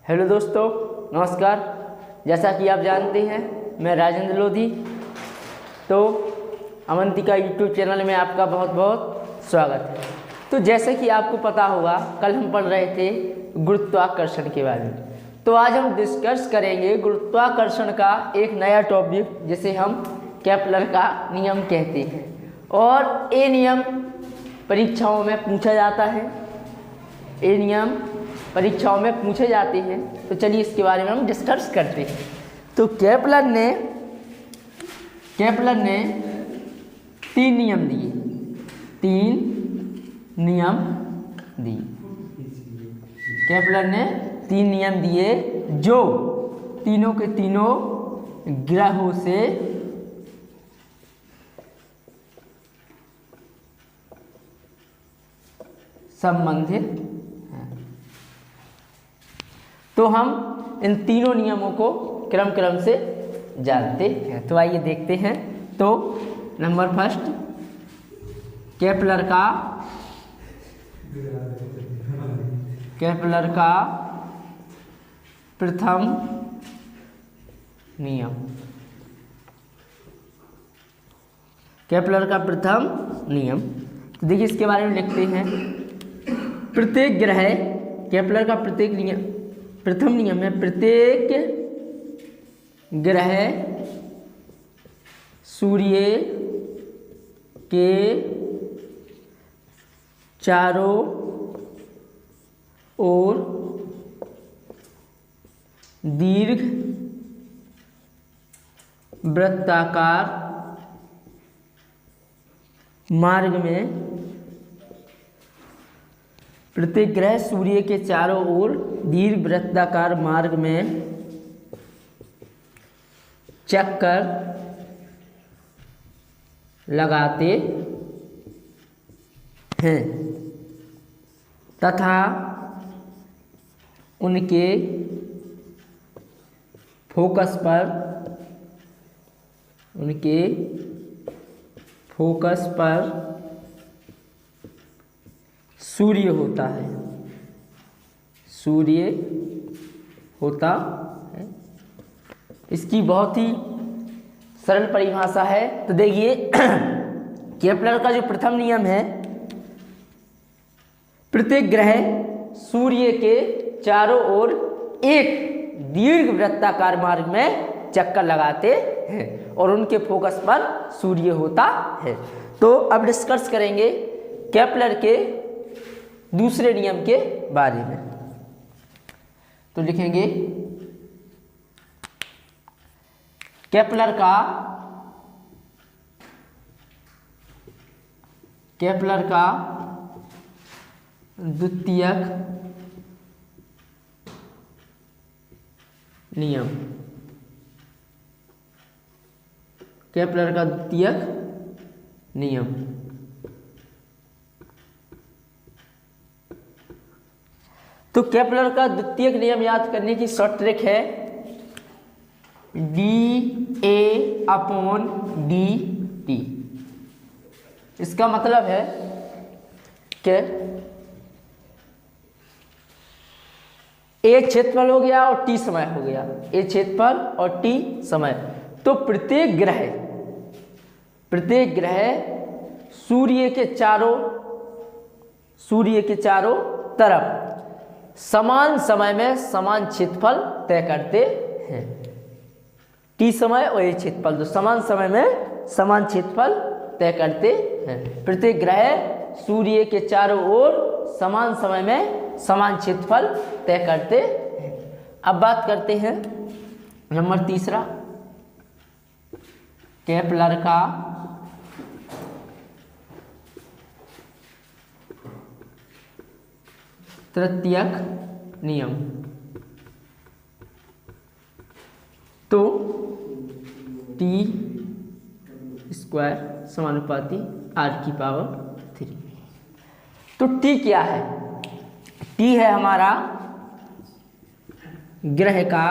Hello दोस्तों, नमस्कार। जैसा कि आप जानते हैं, मैं राजेंद्र लोधी। तो अवंतिका यूट्यूब चैनल में आपका बहुत बहुत स्वागत है। तो जैसे कि आपको पता होगा, कल हम पढ़ रहे थे गुरुत्वाकर्षण के बारे में। तो आज हम डिस्कस करेंगे गुरुत्वाकर्षण का एक नया टॉपिक, जिसे हम केपलर का नियम कहते हैं। और ये नियम परीक्षाओं में पूछा जाता है। ये नियम परीक्षाओं में पूछे जाते हैं। तो चलिए इसके बारे में हम डिस्कस करते हैं। तो केपलर ने 3 नियम दिए। 3 नियम दिए। केपलर ने 3 नियम दिए, जो तीनों के तीनों ग्रहों से संबंधित हैं। तो हम इन तीनों नियमों को क्रम से जानते हैं। तो आइए देखते हैं। तो नंबर फर्स्ट, केपलर का प्रथम नियम। केपलर का प्रथम नियम, तो देखिए इसके बारे में लिखते हैं। प्रत्येक ग्रह, केपलर का प्रथम नियम है, प्रत्येक ग्रह सूर्य के चारों ओर दीर्घ वृत्ताकार मार्ग में, प्रत्येक ग्रह सूर्य के चारों ओर दीर्घ वृत्ताकार मार्ग में चक्कर लगाते हैं तथा उनके फोकस पर सूर्य होता है। इसकी बहुत ही सरल परिभाषा है। तो देखिए केपलर का जो प्रथम नियम है, प्रत्येक ग्रह सूर्य के चारों ओर एक दीर्घ वृत्ताकार मार्ग में चक्कर लगाते हैं और उनके फोकस पर सूर्य होता है। तो अब डिस्कस करेंगे केपलर के दूसरे नियम के बारे में। तो लिखेंगे केपलर का द्वितीयक नियम। केपलर का द्वितीयक नियम। तो केपलर का द्वितीयक नियम याद करने की शॉर्ट ट्रिक है dA/dt। इसका मतलब है कि A क्षेत्रफल हो गया और T समय हो गया। A क्षेत्रफल और T समय। तो प्रत्येक ग्रह सूर्य के चारों तरफ समान समय में समान क्षेत्रफल तय करते हैं। T समय और A क्षेत्रफल, तो समान समय में समान क्षेत्रफल तय करते हैं। प्रत्येक ग्रह सूर्य के चारों ओर समान समय में समान क्षेत्रफल तय करते हैं। अब बात करते हैं नंबर तीसरा, केपलर का तृतीयक नियम। तो T² समानुपाती r⁴। तो T क्या है? T है हमारा ग्रह का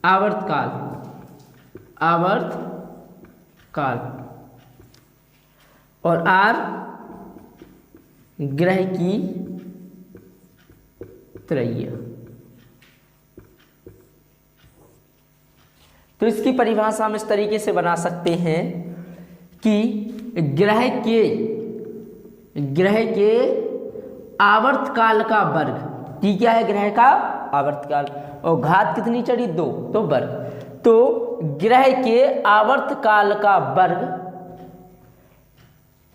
आवर्तकाल और R ग्रह की त्रय्य। तो इसकी परिभाषा हम इस तरीके से बना सकते हैं कि ग्रह के आवर्तकाल का वर्ग, टी क्या है ग्रह का आवर्तकाल, और घात कितनी चढ़ी 2, तो वर्ग। तो ग्रह के आवर्तकाल का वर्ग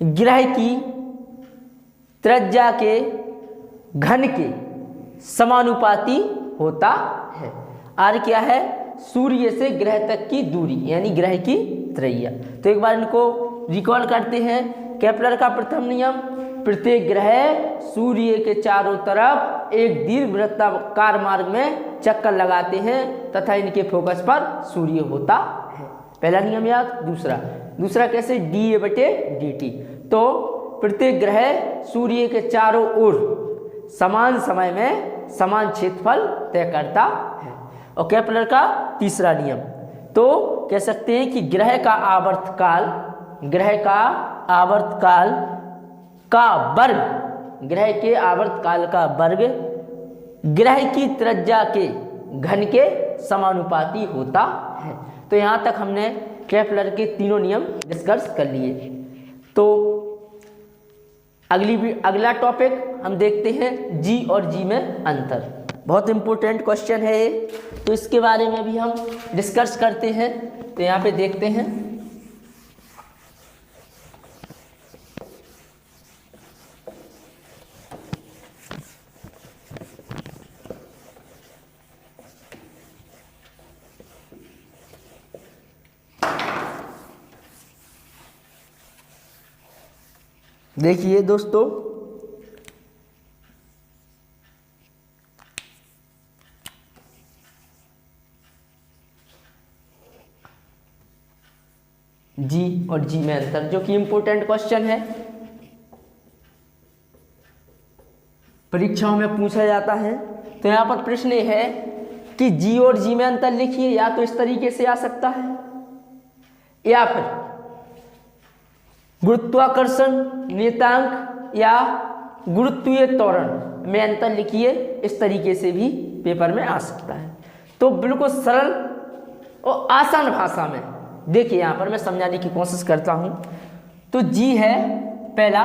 ग्रह की त्रिज्या के घन के समानुपाती होता है। आर क्या है, सूर्य से ग्रह तक की दूरी यानी ग्रह की त्रय्या। तो एक बार इनको रिकॉल करते हैं। केपलर का प्रथम नियम, प्रत्येक ग्रह सूर्य के चारों तरफ एक दीर्घवृत्ताकार मार्ग में चक्कर लगाते हैं तथा इनके फोकस पर सूर्य होता है। पहला नियम याद। दूसरा कैसे, dA/dt। तो प्रत्येक ग्रह सूर्य के चारों ओर समान समय में समान क्षेत्रफल तय करता है। और केपलर का तीसरा नियम, तो कह सकते हैं कि ग्रह का आवर्तकाल का वर्ग, ग्रह के आवर्तकाल का वर्ग ग्रह की त्रिज्या के घन के समानुपाती होता है। तो यहाँ तक हमने केपलर के तीनों नियम डिस्कस कर लिए। तो अगला टॉपिक हम देखते हैं जी और जी में अंतर। बहुत इंपॉर्टेंट क्वेश्चन है ये, तो इसके बारे में भी हम डिस्कस करते हैं। तो यहाँ पे देखते हैं, देखिए दोस्तों, जी और जी में अंतर, जो कि इंपॉर्टेंट क्वेश्चन है, परीक्षाओं में पूछा जाता है। तो यहाँ पर प्रश्न ये है कि जी और जी में अंतर लिखिए। या तो इस तरीके से आ सकता है, या फिर गुरुत्वाकर्षण नियतांक या गुरुत्वीय त्वरण में अंतर लिखिए। इस तरीके से भी पेपर में आ सकता है। तो बिल्कुल सरल और आसान भाषा में देखिए, यहाँ पर मैं समझाने की कोशिश करता हूँ। तो जी है पहला,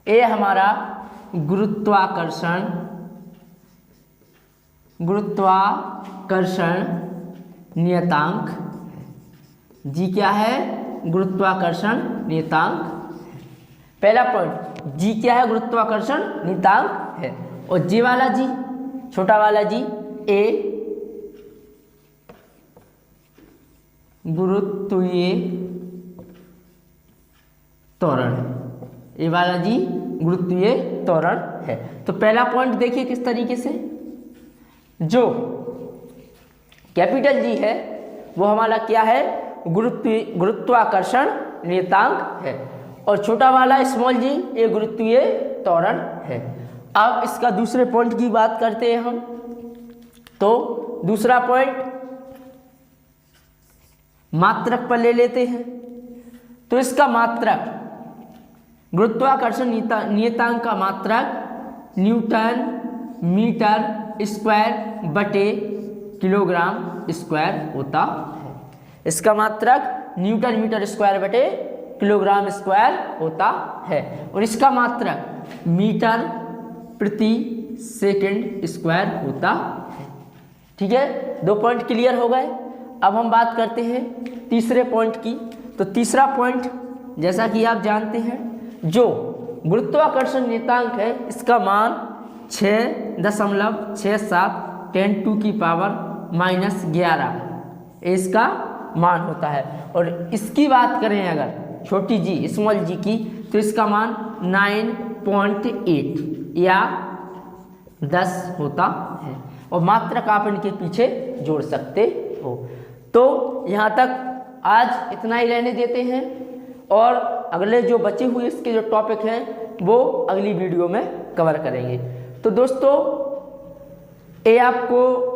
ए हमारा गुरुत्वाकर्षण नियतांक। जी क्या है, गुरुत्वाकर्षण नियतांक। पहला पॉइंट, जी क्या है, गुरुत्वाकर्षण नियतांक है। और जी वाला जी, छोटा वाला जी, ए गुरुत्वीय त्वरण है। ये वाला जी गुरुत्वीय त्वरण है। तो पहला पॉइंट देखिए किस तरीके से, जो कैपिटल जी है वो हमारा क्या है, गुरुत्वाकर्षण नियतांक है। और छोटा वाला स्मॉल जी ये गुरुत्वीय त्वरण है। अब इसका दूसरे पॉइंट की बात करते हैं हम। तो दूसरा पॉइंट मात्रक पर ले लेते हैं। तो इसका मात्रक, गुरुत्वाकर्षण नियतांक का मात्रक न्यूटन मीटर स्क्वायर बटे किलोग्राम स्क्वायर होता है। इसका मात्रक न्यूटन मीटर स्क्वायर बटे किलोग्राम स्क्वायर होता है। और इसका मात्रक मीटर प्रति सेकंड स्क्वायर होता है। ठीक है, दो पॉइंट क्लियर हो गए। अब हम बात करते हैं तीसरे पॉइंट की। तो तीसरा पॉइंट, जैसा कि आप जानते हैं, जो गुरुत्वाकर्षण नियतांक है इसका मान 6.67 10⁻⁻11 इसका मान होता है। और इसकी बात करें अगर छोटी जी स्मॉल जी की, तो इसका मान 9.8 या 10 होता है। और मात्रक आप इनके पीछे जोड़ सकते हो। तो यहाँ तक आज इतना ही रहने देते हैं, और अगले जो बचे हुए इसके जो टॉपिक हैं वो अगली वीडियो में कवर करेंगे। तो दोस्तों, ये आपको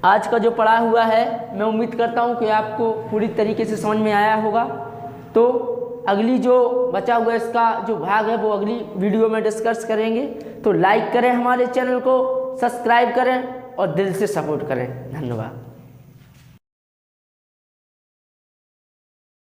आज का जो पढ़ा हुआ है, मैं उम्मीद करता हूँ कि आपको पूरी तरीके से समझ में आया होगा। तो अगली जो बचा हुआ इसका जो भाग है वो अगली वीडियो में डिस्कस करेंगे। तो लाइक करें, हमारे चैनल को सब्सक्राइब करें और दिल से सपोर्ट करें। धन्यवाद।